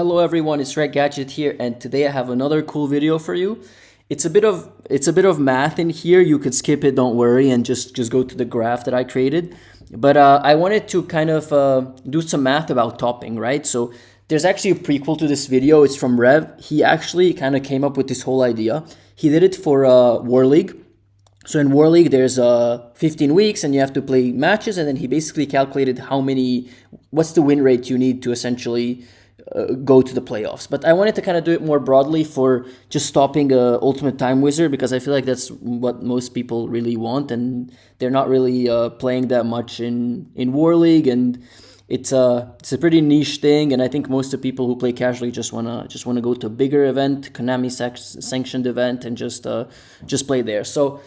Hello everyone, it's Red Gadget here, and today I have another cool video for you. It's a bit of math in here. You could skip it, don't worry, and just go to the graph that I created. But I wanted to kind of do some math about topping, right? So there's actually a prequel to this video. It's from Rev. He actually kind of came up with this whole idea. He did it for War League. So in War League, there's 15 weeks and you have to play matches, and then he basically calculated what's the win rate you need to essentially go to the playoffs. But I wanted to kind of do it more broadly for just stopping Ultimate Time Wizard, because I feel like that's what most people really want, and they're not really playing that much in War League, and it's a pretty niche thing, and I think most of the people who play casually just wanna go to a bigger event, Konami sanctioned event, and just play there. So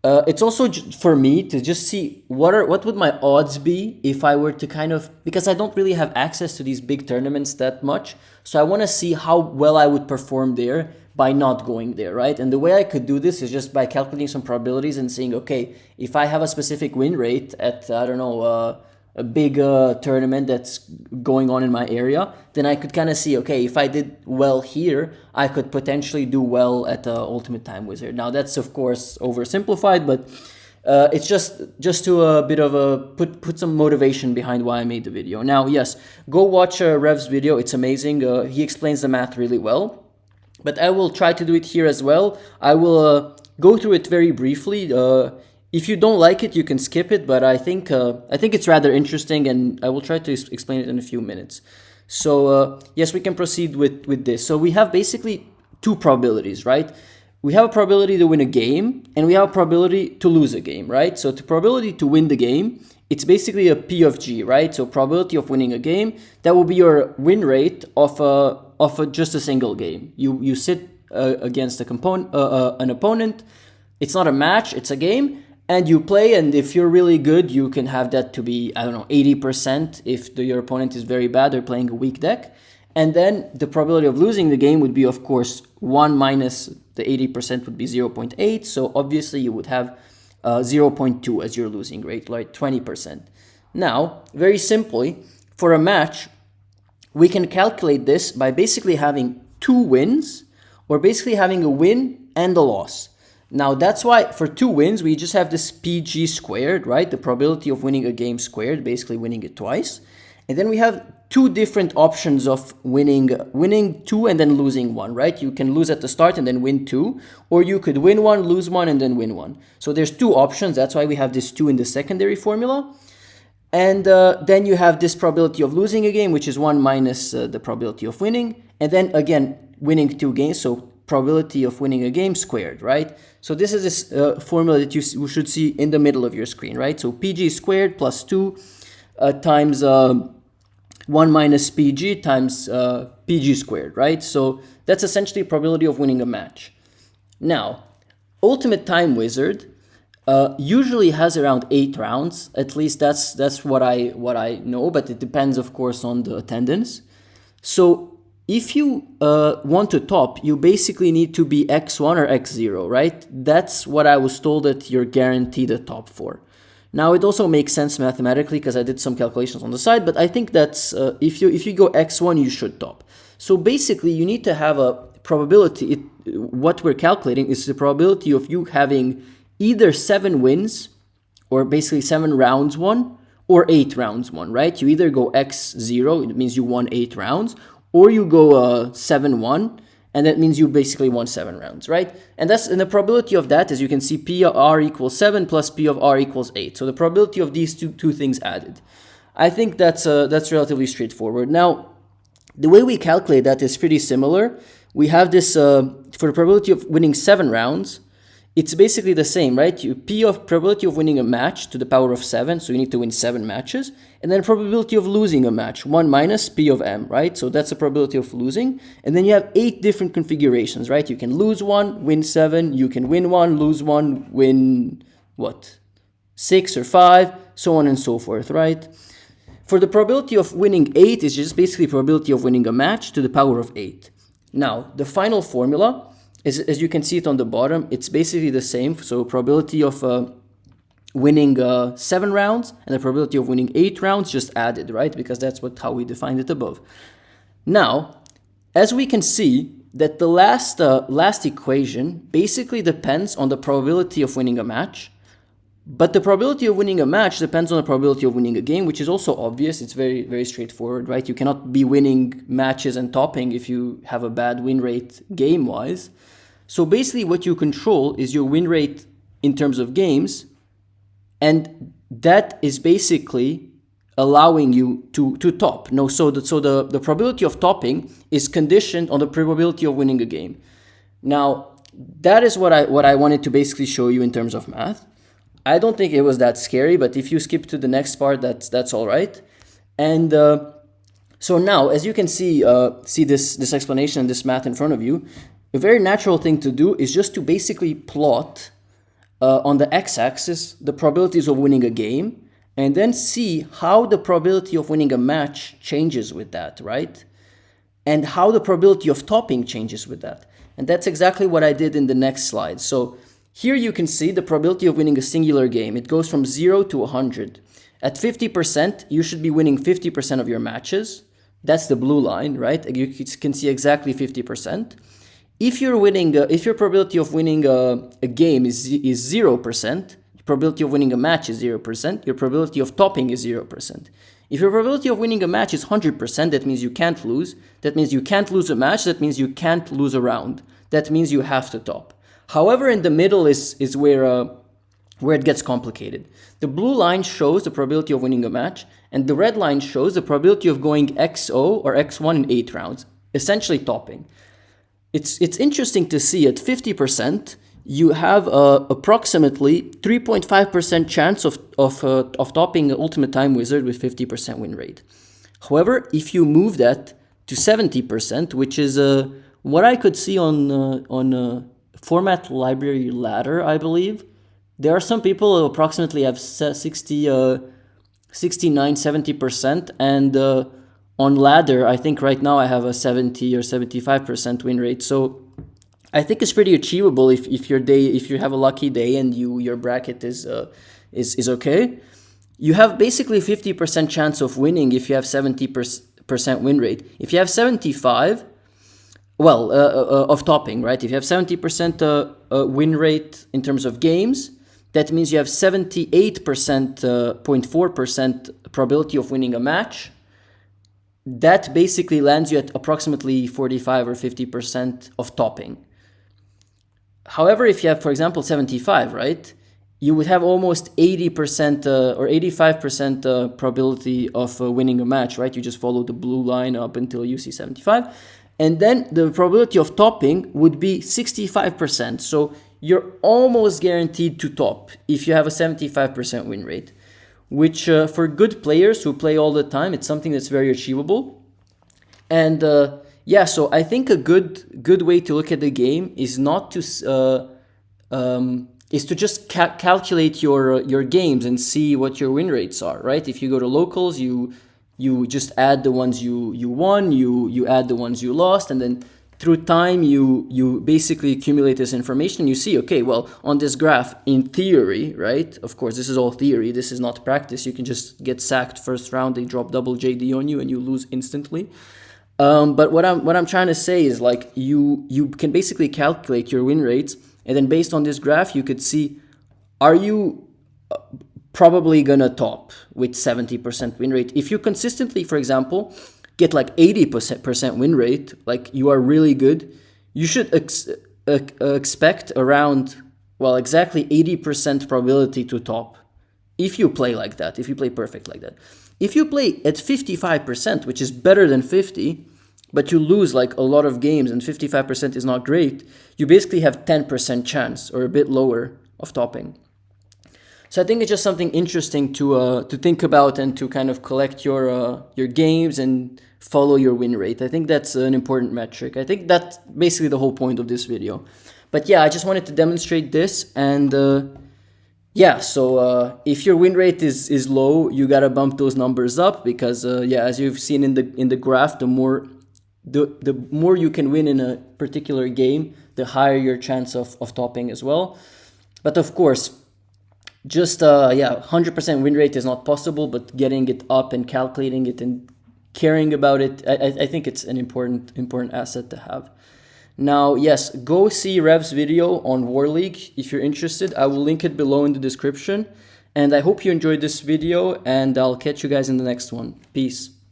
it's also for me to just see what would my odds be if I were to because I don't really have access to these big tournaments that much. So I want to see how well I would perform there by not going there, right? And the way I could do this is just by calculating some probabilities and saying, okay, if I have a specific win rate at, I don't know, a big tournament that's going on in my area, then I could kind of see, okay, if I did well here, I could potentially do well at Ultimate Time Wizard. Now that's of course oversimplified, but it's just to a bit of a put some motivation behind why I made the video. Now, yes, go watch Rev's video. It's amazing. He explains the math really well, but I will try to do it here as well. I will go through it very briefly. If you don't like it, you can skip it, but I think it's rather interesting, and I will try to explain it in a few minutes. So yes, we can proceed with this. So we have basically two probabilities, right? We have a probability to win a game, and we have a probability to lose a game, right? So the probability to win the game, it's basically a P of G, right? So probability of winning a game, that will be your win rate of just a single game. You sit against an opponent. It's not a match, it's a game. And you play, and if you're really good, you can have that to be, I don't know, 80% if your opponent is very bad, they're playing a weak deck. And then the probability of losing the game would be, of course, 1 minus the 80% would be 0.8. So obviously you would have 0.2 as your losing rate, like 20%. Now, very simply, for a match, we can calculate this by basically having two wins, or basically having a win and a loss. Now, that's why for two wins, we just have this PG squared, right? The probability of winning a game squared, basically winning it twice. And then we have two different options of winning two and then losing one, right? You can lose at the start and then win two, or you could win one, lose one, and then win one. So there's two options. That's why we have this two in the secondary formula. And then you have this probability of losing a game, which is 1 minus the probability of winning. And then again, winning two games, so probability of winning a game squared, right? So this is this formula that you should see in the middle of your screen, right? So PG squared plus 2 times 1 minus PG times PG squared, right? So that's essentially probability of winning a match. Now, Ultimate Time Wizard usually has around 8 rounds. At least that's what I know, but it depends, of course, on the attendance. So if you want to top, you basically need to be X1 or X0, right? That's what I was told that you're guaranteed a top for. Now, it also makes sense mathematically because I did some calculations on the side, but I think that's if you go X1, you should top. So basically, you need to have a probability. What we're calculating is the probability of you having either 7 wins, or basically 7 rounds won, or 8 rounds won, right? You either go X0, it means you won 8 rounds, or you go 7-1, and that means you basically won 7 rounds, right? And the probability of that, as you can see, P of R equals 7 plus P of R equals 8. So the probability of these two things added. I think that's relatively straightforward. Now, the way we calculate that is pretty similar. We have this, for the probability of winning 7 rounds, it's basically the same, right? P of probability of winning a match to the power of 7, so you need to win 7 matches. And then probability of losing a match, 1 minus P of M, right? So that's the probability of losing. And then you have 8 different configurations, right? You can lose 1, win 7. You can win 1, lose 1, win, 6 or 5, so on and so forth, right? For the probability of winning 8 is just basically probability of winning a match to the power of 8. Now, the final formula, as you can see it on the bottom, it's basically the same. So probability of winning 7 rounds and the probability of winning 8 rounds just added, right? Because that's how we defined it above. Now, as we can see, that the last equation basically depends on the probability of winning a match, but the probability of winning a match depends on the probability of winning a game, which is also obvious. It's very, very straightforward, right? You cannot be winning matches and topping if you have a bad win rate game-wise. So basically what you control is your win rate in terms of games, and that is basically allowing you to top. No, so the probability of topping is conditioned on the probability of winning a game. Now, that is what I wanted to basically show you in terms of math. I don't think it was that scary, but if you skip to the next part, that's all right. And so now, as you can see this explanation and this math in front of you, a very natural thing to do is just to basically plot on the x-axis the probabilities of winning a game, and then see how the probability of winning a match changes with that, right? And how the probability of topping changes with that. And that's exactly what I did in the next slide. So here you can see the probability of winning a singular game. It goes from 0 to 100. At 50%, you should be winning 50% of your matches. That's the blue line, right? You can see exactly 50%. If you're winning, if your probability of winning a game is 0%, probability of winning a match is 0%, your probability of topping is 0%. If your probability of winning a match is 100%, that means you can't lose. That means you can't lose a match. That means you can't lose a round. That means you have to top. However, in the middle is where it gets complicated. The blue line shows the probability of winning a match, and the red line shows the probability of going XO or X1 in 8 rounds, essentially topping. It's interesting to see at 50%, you have approximately 3.5% chance of topping Ultimate Time Wizard with 50% win rate. However, if you move that to 70%, which is what I could see on Format Library Ladder, I believe, there are some people who approximately have 69, 70%, and on Ladder, I think right now I have a 70 or 75% win rate. So I think it's pretty achievable if you have a lucky day and your bracket is okay. You have basically 50% chance of winning if you have 70% win rate. If you have 75, well, of topping, right? If you have 70% win rate in terms of games, that means you have 78.4% probability of winning a match. That basically lands you at approximately 45 or 50% of topping. However, if you have, for example, 75, right, you would have almost 80% or 85% probability of winning a match, right? You just follow the blue line up until you see 75. And then the probability of topping would be 65%. So you're almost guaranteed to top if you have a 75% win rate, which for good players who play all the time, it's something that's very achievable. And yeah, so I think a good way to look at the game is not to is to just calculate your games and see what your win rates are, right? If you go to locals, you just add the ones you won, you add the ones you lost, and then through time you basically accumulate this information. You see, okay, well, on this graph, in theory, right? Of course, this is all theory. This is not practice. You can just get sacked first round. They drop double JD on you and you lose instantly. But what I'm trying to say is, like, you can basically calculate your win rates, and then based on this graph, you could see, are you probably gonna top with 70% win rate? If you consistently, for example, get like 80% win rate, like you are really good, you should expect around, well, exactly 80% probability to top. If you play like that, if you play perfect like that. If you play at 55%, which is better than 50, but you lose like a lot of games and 55% is not great, you basically have 10% chance or a bit lower of topping. So I think it's just something interesting to think about and to kind of collect your games and follow your win rate. I think that's an important metric. I think that's basically the whole point of this video. But yeah, I just wanted to demonstrate this, and yeah, so if your win rate is low, you gotta bump those numbers up, because yeah, as you've seen in the graph, the more you can win in a particular game, the higher your chance of topping as well. But of course, just yeah, 100% win rate is not possible, but getting it up and calculating it and caring about it. I think it's an important asset to have. Now, yes, go see Rev's video on War League if you're interested. I will link it below in the description. And I hope you enjoyed this video, and I'll catch you guys in the next one. Peace.